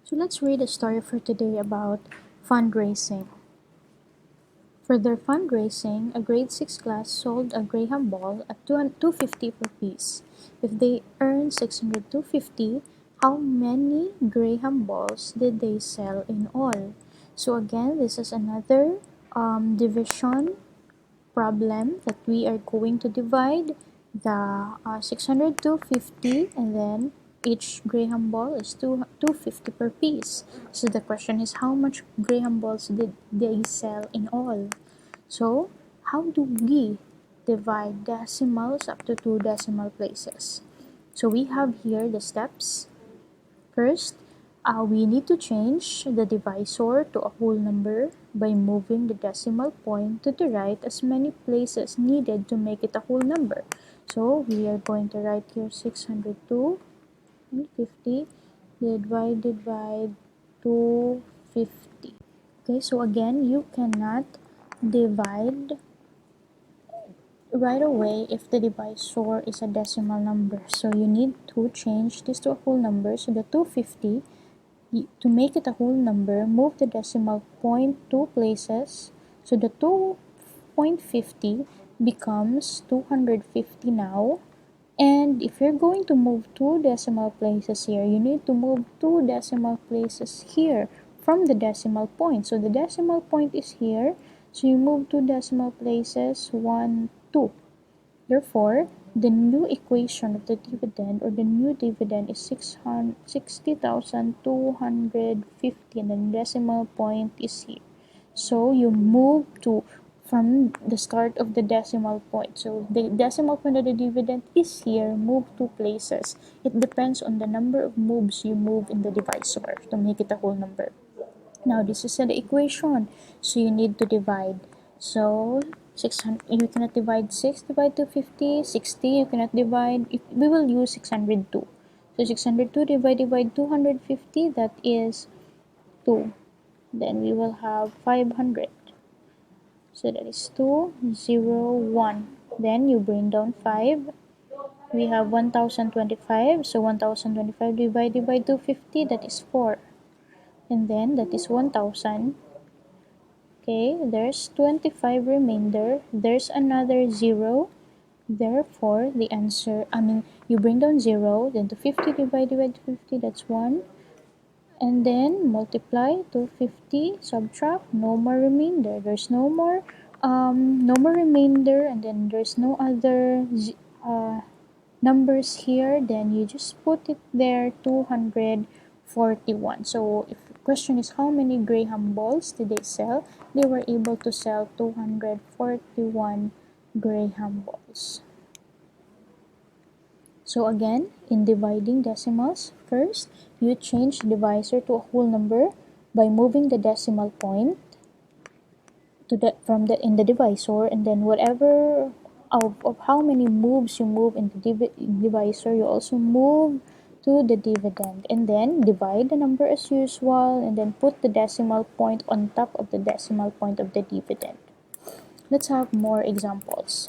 So let's read a story for today about fundraising. For their fundraising, a grade 6 class sold a Graham ball at 250 per piece. If they earned 600 how many Graham balls did they sell in all? So again, this is another division problem that we are going to divide the 600 to 50, and then each Graham ball is 250 per piece. So the question is, how much Graham balls did they sell in all? So how do we divide decimals up to two decimal places? So we have here the steps. First, we need to change the divisor to a whole number by moving the decimal point to the right as many places needed to make it a whole number. So we are going to write here 602.50 divided by 250. Okay, so again, you cannot divide right away if the divisor is a decimal number. So you need to change this to a whole number. So the 250, to make it a whole number, move the decimal point two places. So the 2.50 becomes 250 now. And if you're going to move two decimal places here, you need to move two decimal places here from the decimal point. So the decimal point is here. So you move two decimal places, 1, 2. Therefore, the new equation of the dividend, or the new dividend, is 60,250, and the decimal point is here. So you move to from the start of the decimal point. So the decimal point of the dividend is here. Move two places. It depends on the number of moves you move in the divisor to make it a whole number. Now this is the equation, so you need to divide. So 600, you cannot divide 6 divide 250, 60 you cannot divide. If we will use 602. So 602 divided by 250, that is 2. Then we will have 500. So that is 201. Then you bring down 5. We have 1025. So 1025 divided by 250, that is 4. And then that is 1000. Okay, there's 25 remainder. There's another 0. Therefore, the answer, you bring down 0, then 250 divided by 50, that's 1. And then multiply 250, subtract, no more remainder. There's no more remainder, and then there's no other numbers here. Then you just put it there, 241. So if the question is how many Graham balls did they sell, they were able to sell 241 Graham balls. So again, in dividing decimals, first you change the divisor to a whole number by moving the decimal point to the in the divisor, and then whatever of how many moves you move in the divisor, you also move to the dividend, and then divide the number as usual, and then put the decimal point on top of the decimal point of the dividend. Let's have more examples.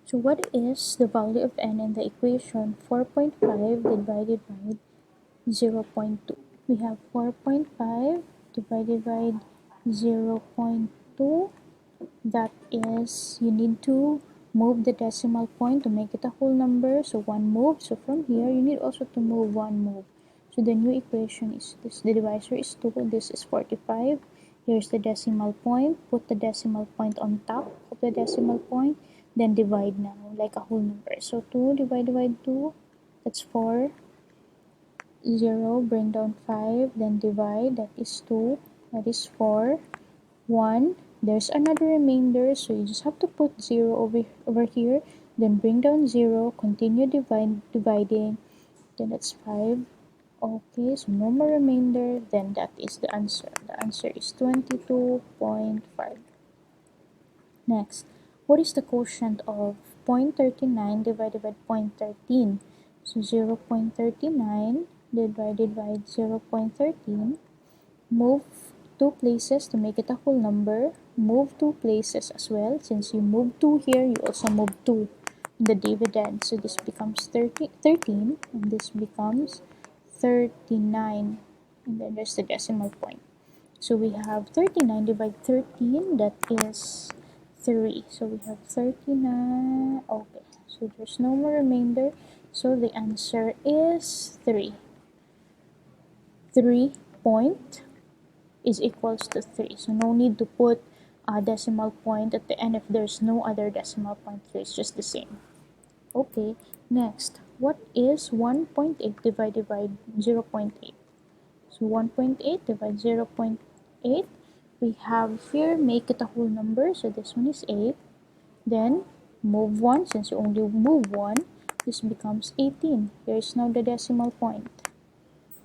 So what is the value of n in the equation 4.5 divided by 0.2? We have 4.5 divided by 0.2. That is, you need to move the decimal point to make it a whole number. So one move. So from here, you need also to move one move. So the new equation is this. The divisor is 2. This is 45. Here's the decimal point. Put the decimal point on top of the decimal point. Then divide now like a whole number. So 2 divided by 2, that's 4. 0, bring down 5, then divide, that is 2, that is 4. 1, there's another remainder, so you just have to put 0 over here, then bring down 0, continue dividing, then that's 5. Okay, so no more remainder, then that is the answer. The answer is 22.5. Next, what is the quotient of 0.39 divided by 0.13? So 0.39 divided by 0.13. Move two places to make it a whole number. Move two places as well. Since you move 2 here, you also move 2 in the dividend. So this becomes 13, and this becomes 39. and then there's the decimal point. So we have 39 divided 13, that is 3. So we have 39, okay, so there's no more remainder, so the answer is 3. 3 point is equals to 3, so no need to put a decimal point at the end if there's no other decimal point here, it's just the same. Okay, next, what is 1.8 divided by 0.8? So 1.8 divided 0.8, we have here, make it a whole number, so this one is 8. Then move 1, since you only move 1, this becomes 18. Here is now the decimal point.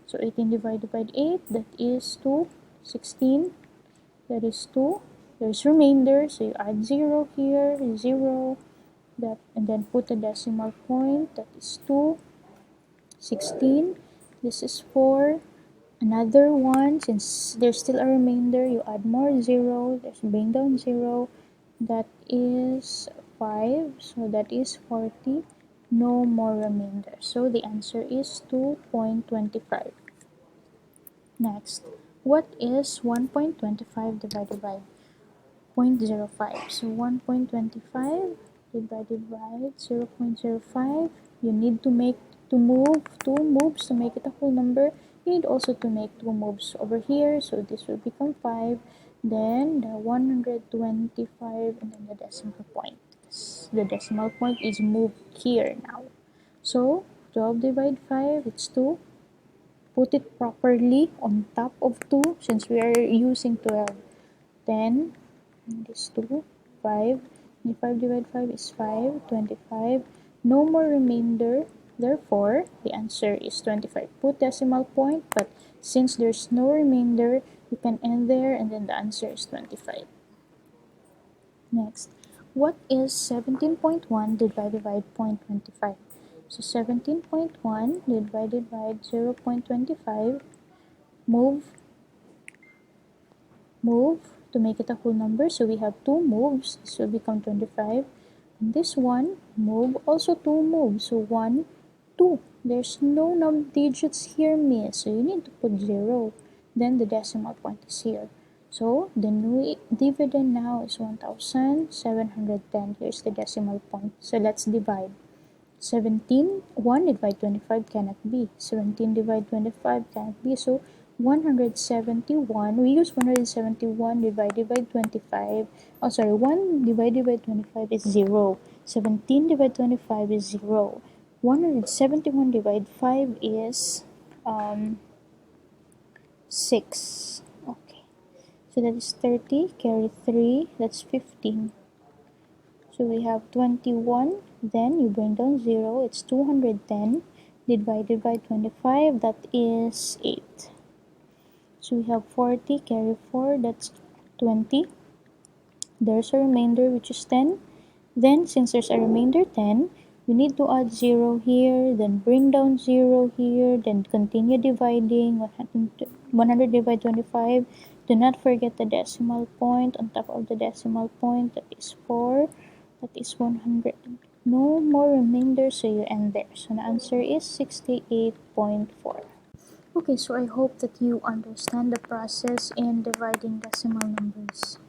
So 18 divided by 8, that is 2. 16, that is 2. There's remainder, so you add 0 here, 0, that, and then put a decimal point, that is 2. 16, this is 4. Another one, since there's still a remainder, you add more 0, there's bring down 0, that is 5, so that is 40, no more remainder, so the answer is 2.25. Next, what is 1.25 divided by 0.05? So 1.25 divided by 0.05, you need to move 2 moves to make it a whole number. You need also to make 2 moves over here, so this will become 5, then the 125, and then the decimal point. The decimal point is moved here now. So 12 divided 5, it's 2. Put it properly on top of 2 since we are using 12. 10, and this 2, 5, and 5 divided 5 is 5, 25, no more remainder, therefore the answer is 25. Put decimal point, but since there's no remainder, you can end there, and then the answer is 25. Next, what is 17.1 divided by 0.25? So 17.1 divided by 0.25, move to make it a whole number, so we have 2 moves, so it will become 25. And this one move, also 2 moves, so 1, 2. There's no digits here, miss, so you need to put 0. Then the decimal point is here. So the new dividend now is 1710. Here's the decimal point. So let's divide. 17, 1 divided by 25 cannot be. 17 divided 25 cannot be. So 171, we use 171 divided by 25. Oh, sorry, 1 divided by 25 is 0. 17 divided 25 is 0. 171 divided 5 is 6. Okay. So that is 30, carry 3, that's 15. So we have 21, then you bring down 0, it's 210, divided by 25, that is 8. So we have 40, carry 4, that's 20. There's a remainder, which is 10. Then, since there's a remainder 10, you need to add 0 here, then bring down 0 here, then continue dividing. 100 divided 25. Do not forget the decimal point on top of the decimal point, that is 4. That is 100. No more remainder, so you end there. So the answer is 68.4. Okay, so I hope that you understand the process in dividing decimal numbers.